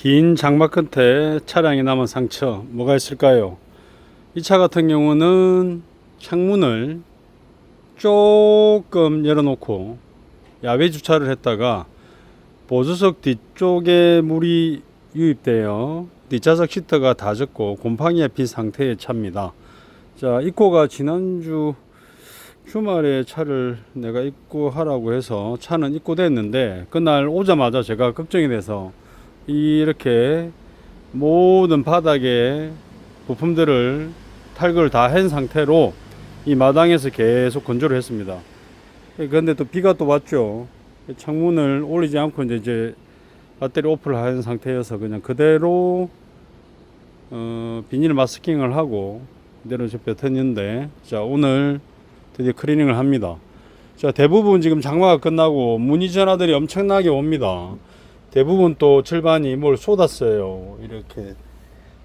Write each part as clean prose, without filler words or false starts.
긴 장마 끝에 차량에 남은 상처 뭐가 있을까요? 이 차 같은 경우는 창문을 조금 열어놓고 야외 주차를 했다가 보조석 뒤쪽에 물이 유입되어 뒷좌석 시트가 다 젖고 곰팡이에 핀 상태의 차입니다. 자, 입고가 지난주 주말에 차를 내가 입고하라고 해서 차는 입고됐는데 그날 오자마자 제가 걱정이 돼서 이렇게 모든 바닥에 부품들을 탈거를 다 한 상태로 이 마당에서 계속 건조를 했습니다. 그런데 또 비가 또 왔죠. 창문을 올리지 않고 이제 배터리 오프를 한 상태여서 그냥 그대로 비닐 마스킹을 하고 그대로 뱉었는데, 자, 오늘 드디어 클리닝을 합니다. 자, 대부분 지금 장마가 끝나고 문의 전화들이 엄청나게 옵니다. 대부분 또 절반이 뭘 쏟았어요. 이렇게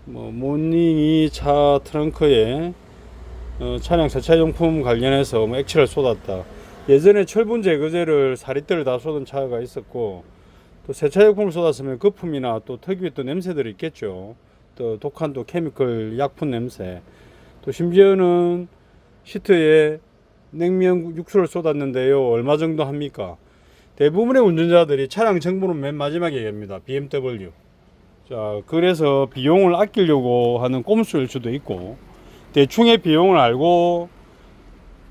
모닝이 차 트렁크에 차량 세차용품 관련해서 액체를 쏟았다. 예전에 철분 제거제를 사리대를 다 쏟은 차가 있었고, 또 세차용품을 쏟았으면 거품이나 또 특유의 또 냄새들이 있겠죠. 또 독한 또 케미컬 약품 냄새. 또 심지어는 시트에 냉면 육수를 쏟았는데요. 얼마 정도 합니까? 대부분의 운전자들이 차량 정보는 맨 마지막에 얘기합니다. BMW. 자, 그래서 비용을 아끼려고 하는 꼼수일 수도 있고, 대충의 비용을 알고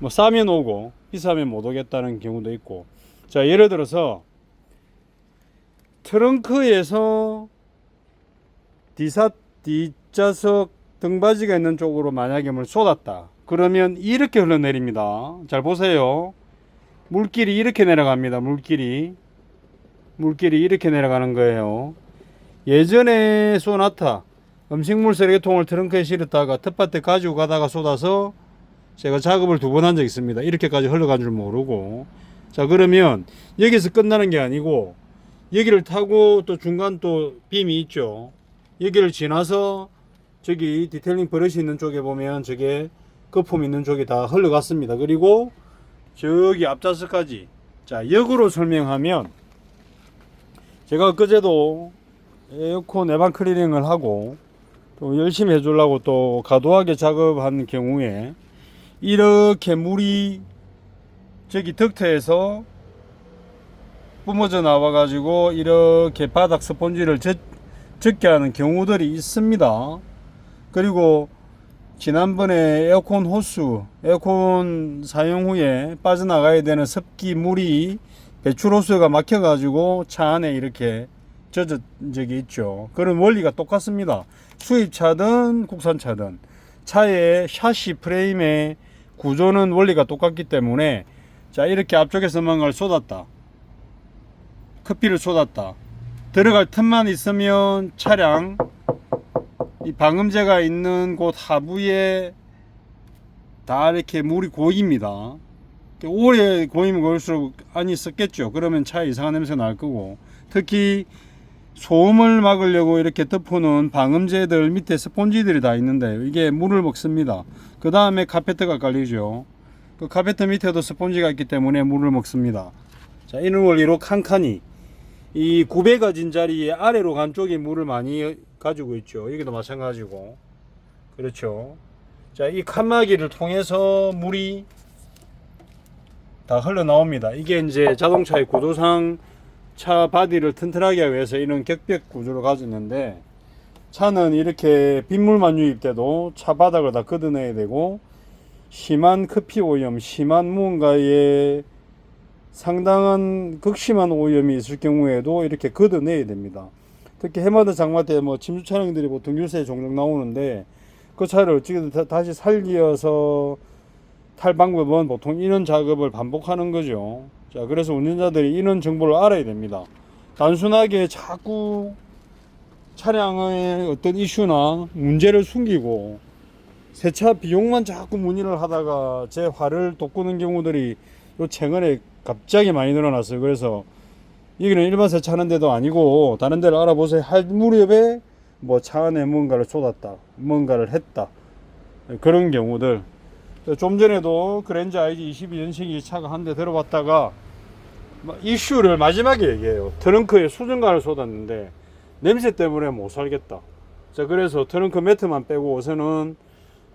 뭐 싸면 오고 비싸면 못 오겠다는 경우도 있고. 자, 예를 들어서 트렁크에서 뒷좌석 등받이가 있는 쪽으로 만약에 물 쏟았다. 그러면 이렇게 흘러내립니다. 잘 보세요. 물길이 이렇게 내려갑니다. 물길이 이렇게 내려가는 거예요. 예전에 소나타 음식물 쓰레기통을 트렁크에 실었다가 텃밭에 가지고 가다가 쏟아서 제가 작업을 2번 한 적 있습니다. 이렇게까지 흘러간 줄 모르고. 자, 그러면 여기서 끝나는 게 아니고 여기를 타고 또 중간 또 빔이 있죠. 여기를 지나서 저기 디테일링 버릇이 있는 쪽에 보면 저게 거품 있는 쪽이 다 흘러갔습니다. 그리고 저기 앞좌석까지. 자, 역으로 설명하면 제가 그제도 에어컨 내방 클리닝을 하고 또 열심히 해주려고 또 과도하게 작업한 경우에 이렇게 물이 저기 덕트에서 뿜어져 나와 가지고 이렇게 바닥 스펀지를 젖게 하는 경우들이 있습니다. 그리고 지난번에 에어컨 호스, 에어컨 사용 후에 빠져나가야 되는 습기 물이 배출 호스가 막혀 가지고 차 안에 이렇게 젖은 적이 있죠. 그런 원리가 똑같습니다. 수입차든 국산차든 차의 샤시 프레임의 구조는 원리가 똑같기 때문에, 자, 이렇게 앞쪽에서 뭔가를 쏟았다, 커피를 쏟았다, 들어갈 틈만 있으면 차량 이 방음제가 있는 곳 하부에 다 이렇게 물이 고입니다. 오래 고이면 고일수록 안이 썩겠죠. 그러면 차에 이상한 냄새 날 거고, 특히 소음을 막으려고 이렇게 덮어놓은 방음제들 밑에 스폰지들이 다 있는데 이게 물을 먹습니다. 그 다음에 카페트가 깔리죠. 그 카페트 밑에도 스폰지가 있기 때문에 물을 먹습니다. 자, 이런 원리로 칸칸이 이 굽에 가진 자리에 아래로 간 쪽이 물을 많이 가지고 있죠. 여기도 마찬가지고. 그렇죠. 자, 이 칸막이를 통해서 물이 다 흘러나옵니다. 이게 이제 자동차의 구조상 차 바디를 튼튼하게 하기 위해서 이런 격벽 구조를 가졌는데, 차는 이렇게 빗물만 유입돼도 차 바닥을 다 걷어내야 되고, 심한 커피 오염, 심한 무언가에 상당한 극심한 오염이 있을 경우에도 이렇게 걷어내야 됩니다. 특히 해마다 장마 때 뭐 침수 차량들이 보통 유세에 종종 나오는데 그 차를 어찌든 다시 살려서 탈 방법은 보통 이런 작업을 반복하는 거죠. 자, 그래서 운전자들이 이런 정보를 알아야 됩니다. 단순하게 자꾸 차량의 어떤 이슈나 문제를 숨기고 세차 비용만 자꾸 문의를 하다가 제 화를 돋구는 경우들이 요 최근에 갑자기 많이 늘어났어요. 그래서 여기는 일반 세차하는 데도 아니고 다른 데를 알아보세요 할 무렵에 뭐 차 안에 뭔가를 쏟았다, 뭔가를 했다, 그런 경우들. 좀 전에도 그랜저 IG 22년식이 차가 한 대 들어봤다가 이슈를 마지막에 얘기해요. 트렁크에 수증가를 쏟았는데 냄새 때문에 못 살겠다. 자, 그래서 트렁크 매트만 빼고 우선은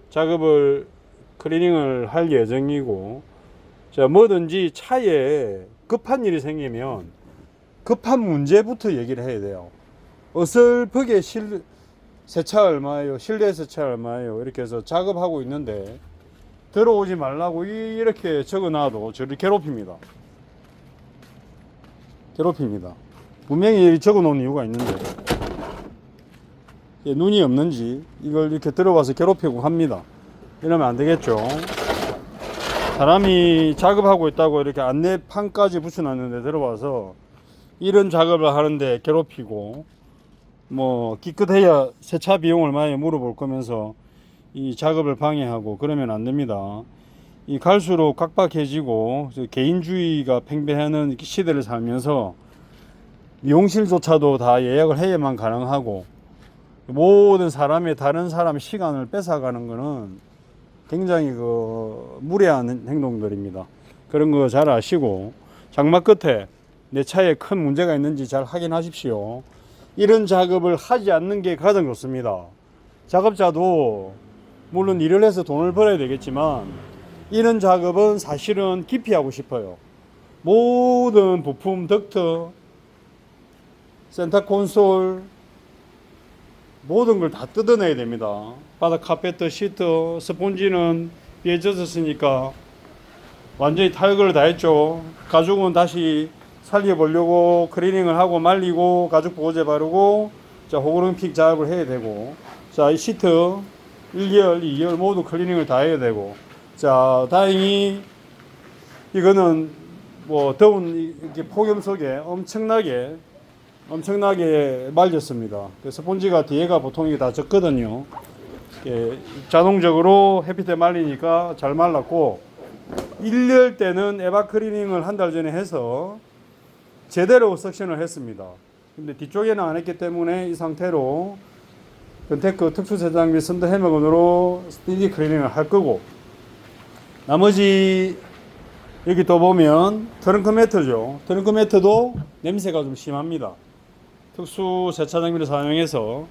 작업을 클리닝을 할 예정이고, 자, 뭐든지 차에 급한 일이 생기면 급한 문제부터 얘기를 해야 돼요. 어설프게 세차 얼마예요? 실내 세차 얼마예요? 이렇게 해서 작업하고 있는데 들어오지 말라고 이렇게 적어놔도 저를 괴롭힙니다. 분명히 적어 놓은 이유가 있는데 눈이 없는지 이걸 이렇게 들어와서 괴롭히고 합니다. 이러면 안 되겠죠. 사람이 작업하고 있다고 이렇게 안내판까지 붙여놨는데 들어와서 이런 작업을 하는데 괴롭히고, 뭐 기껏해야 세차 비용 얼마에 물어볼 거면서 이 작업을 방해하고 그러면 안 됩니다. 이 갈수록 각박해지고 개인주의가 팽배하는 시대를 살면서 미용실조차도 다 예약을 해야만 가능하고 모든 사람의 다른 사람 시간을 뺏어가는 거는 굉장히 무례한 행동들입니다. 그런 거 잘 아시고 장마 끝에 내 차에 큰 문제가 있는지 잘 확인하십시오. 이런 작업을 하지 않는 게 가장 좋습니다. 작업자도 물론 일을 해서 돈을 벌어야 되겠지만 이런 작업은 사실은 기피하고 싶어요. 모든 부품, 덕트, 센터 콘솔 모든 걸 다 뜯어내야 됩니다. 바닥 카페트, 시트, 스폰지는 비에 젖었으니까 완전히 탈거를 다 했죠. 가죽은 다시 살려보려고 클리닝을 하고 말리고 가죽 보호제 바르고, 자, 호그름픽 작업을 해야 되고, 자, 이 시트 1개월, 2개월 모두 클리닝을 다 해야 되고, 자, 다행히 이거는 뭐 더운 이렇게 폭염 속에 엄청나게 말렸습니다. 스폰지가 뒤에가 보통 이게 다 젖거든요. 자동적으로 햇빛에 말리니까 잘 말랐고, 1열 때는 에바 클리닝을 한 달 전에 해서 제대로 석션을 했습니다. 근데 뒤쪽에는 안 했기 때문에 이 상태로 건테크 특수세장 및 선더 해머건으로 스티디 클리닝을 할 거고, 나머지 여기 또 보면 트렁크 매트죠. 트렁크 매트도 냄새가 좀 심합니다. 특수 세차 장비를 사용해서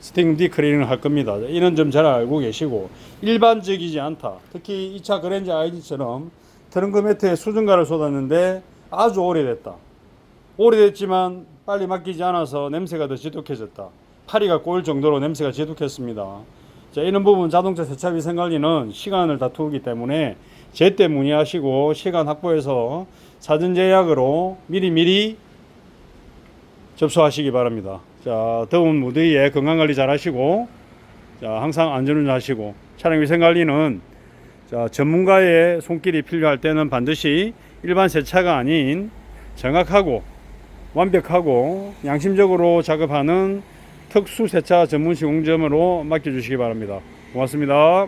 스팅디 클리닝을 할 겁니다. 이런 점 잘 알고 계시고, 일반적이지 않다. 특히 이 차 그랜저 ID처럼 트렁크 매트에 수증가를 쏟았는데 아주 오래됐지만 빨리 맡기지 않아서 냄새가 더 지독해졌다. 파리가 꼬일 정도로 냄새가 지독했습니다. 자, 이런 부분 자동차 세차위생관리는 시간을 다투기 때문에 제때 문의하시고 시간 확보해서 사전 예약으로 미리 접수하시기 바랍니다. 자, 더운 무더위에 건강관리 잘 하시고, 자, 항상 안전운전 하시고, 차량위생관리는 자, 전문가의 손길이 필요할 때는 반드시 일반 세차가 아닌 정확하고 완벽하고 양심적으로 작업하는 특수 세차 전문 시공점으로 맡겨주시기 바랍니다. 고맙습니다.